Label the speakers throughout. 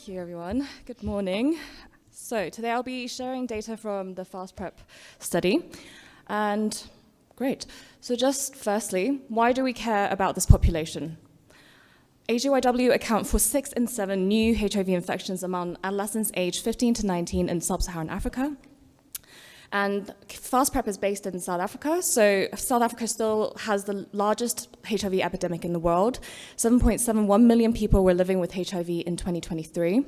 Speaker 1: Thank you, everyone. Good morning. So today I'll be sharing data from the Fast PrEP study. And great. So just firstly, why do we care about this population? AGYW account for 6 in 7 new HIV infections among adolescents aged 15 to 19 in sub-Saharan Africa. And Fast PrEP is based in South Africa, so South Africa still has the largest HIV epidemic in the world. 7.71 million people were living with HIV in 2023.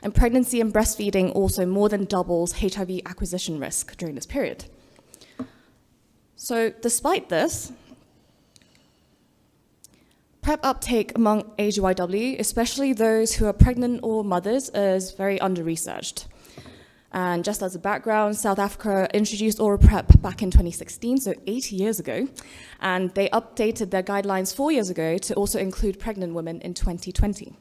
Speaker 1: And pregnancy and breastfeeding also more than doubles HIV acquisition risk during this period. So despite this, PrEP uptake among AGYW, especially those who are pregnant or mothers, is very under-researched. And just as a background, South Africa introduced oral PrEP back in 2016, so 8 years ago, and they updated their guidelines 4 years ago to also include pregnant women in 2020.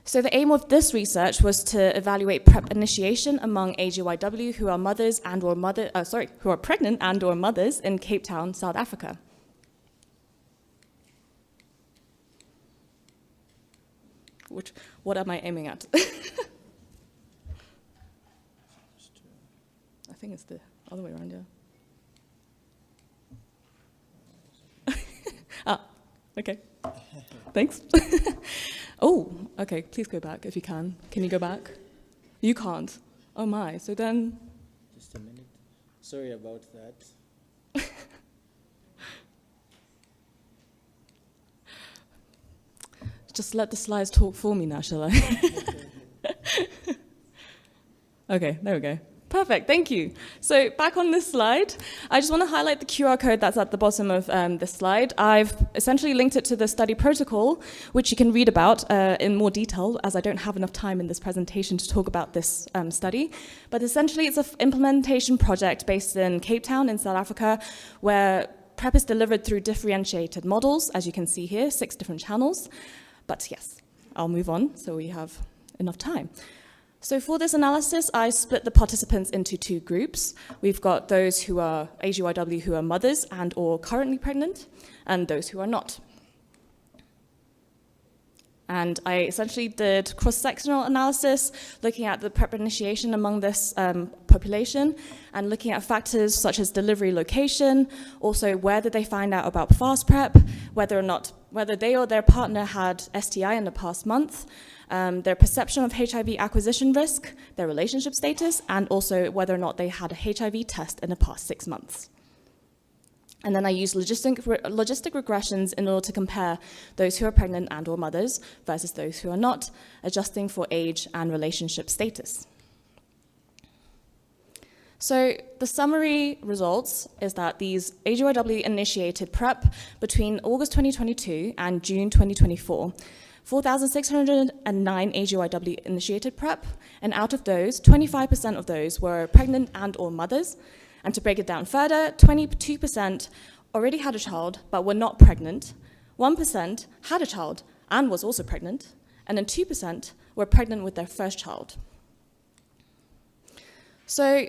Speaker 1: So the aim of this research was to evaluate PrEP initiation among AGYW who are mothers and or who are pregnant and or mothers in Cape Town, South Africa. What am I aiming at? I think it's the other way around, yeah. Okay. Thanks. Oh, okay, please go back if you can. Can you go back? You can't. Oh my, so then...
Speaker 2: Just a minute. Sorry about that.
Speaker 1: Just let the slides talk for me now, shall I? Okay, there we go. Perfect, thank you. So back on this slide, I just want to highlight the QR code that's at the bottom of this slide. I've essentially linked it to the study protocol, which you can read about in more detail, as I don't have enough time in this presentation to talk about this study. But essentially, it's an implementation project based in Cape Town in South Africa, where PrEP is delivered through differentiated models, as you can see here, 6 different channels. But yes, I'll move on so we have enough time. So for this analysis, I split the participants into 2 groups. We've got those who are AGYW who are mothers and or currently pregnant, and those who are not. And I essentially did cross-sectional analysis, looking at the PrEP initiation among this population, and looking at factors such as delivery location, also where did they find out about Fast PrEP, whether they or their partner had STI in the past month, their perception of HIV acquisition risk, their relationship status, and also whether or not they had a HIV test in the past 6 months. And then I used logistic regressions in order to compare those who are pregnant and or mothers versus those who are not, adjusting for age and relationship status. So the summary results is that these AGYW initiated PrEP between August 2022 and June 2024. 4,609 AGYW initiated PrEP, and out of those, 25% of those were pregnant and or mothers. And to break it down further, 22% already had a child but were not pregnant, 1% had a child and was also pregnant, and then 2% were pregnant with their first child. So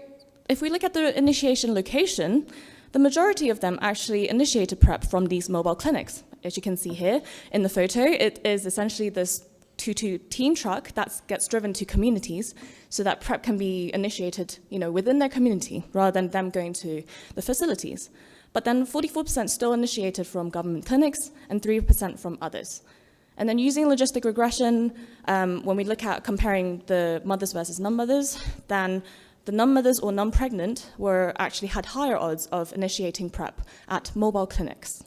Speaker 1: if we look at the initiation location, the majority of them actually initiated PrEP from these mobile clinics. As you can see here in the photo, it is essentially this 2 team truck that gets driven to communities so that PrEP can be initiated, within their community rather than them going to the facilities. But then 44% still initiated from government clinics and 3% from others. And then using logistic regression, when we look at comparing the mothers versus non-mothers, then the non-mothers or non-pregnant actually had higher odds of initiating PrEP at mobile clinics.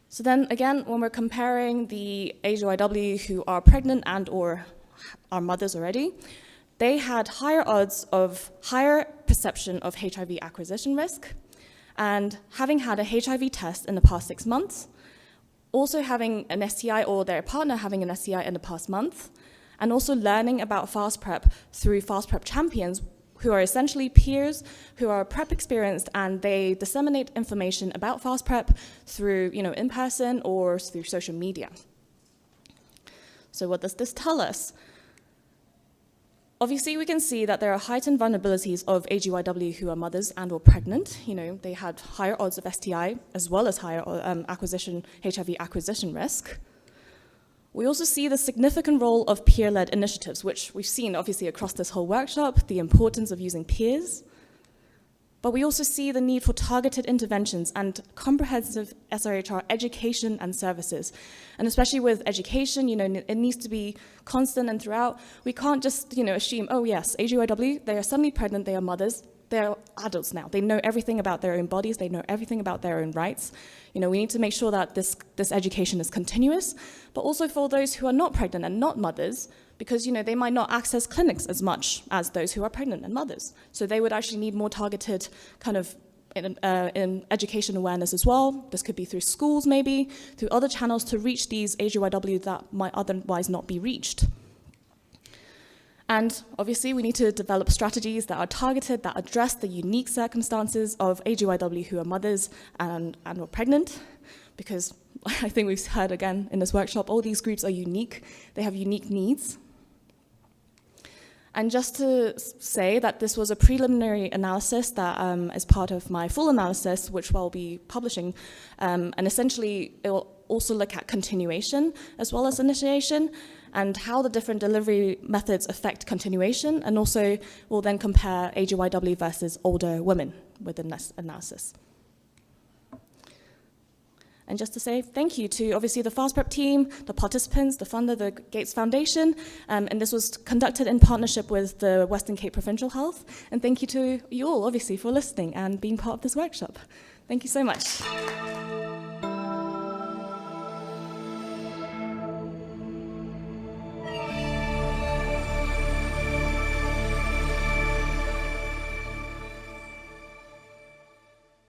Speaker 1: So then again, when we're comparing the AGYW who are pregnant and or are mothers already, they had higher odds of higher perception of HIV acquisition risk, and having had a HIV test in the past 6 months, also having an STI or their partner having an STI in the past month, and also learning about Fast PrEP through Fast PrEP champions, who are essentially peers who are PrEP experienced, and they disseminate information about Fast PrEP through, in person or through social media. So what does this tell us? Obviously, we can see that there are heightened vulnerabilities of AGYW who are mothers and or pregnant. You know, they had higher odds of STI as well as higher HIV acquisition risk. We also see the significant role of peer-led initiatives, which we've seen obviously across this whole workshop, the importance of using peers. But we also see the need for targeted interventions and comprehensive SRHR education and services. And especially with education, you know, it needs to be constant and throughout. We can't just, you know, assume, oh yes, AGYW, they are suddenly pregnant, they are mothers, they're adults now. They know everything about their own bodies, they know everything about their own rights. You know, we need to make sure that this education is continuous, but also for those who are not pregnant and not mothers, because, you know, they might not access clinics as much as those who are pregnant and mothers. So they would actually need more targeted kind of in education awareness as well. This could be through schools maybe, through other channels to reach these AGYW that might otherwise not be reached. And obviously we need to develop strategies that are targeted, that address the unique circumstances of AGYW who are mothers and are pregnant, because I think we've heard again in this workshop, all these groups are unique, they have unique needs. And just to say that this was a preliminary analysis that is part of my full analysis, which I'll be publishing, and essentially it will also look at continuation as well as initiation and how the different delivery methods affect continuation, and also will then compare AGYW versus older women within this analysis. And just to say thank you to obviously the Fast Prep team, the participants, the funder, the Gates Foundation, and this was conducted in partnership with the Western Cape Provincial Health. And thank you to you all, obviously, for listening and being part of this workshop. Thank you so much.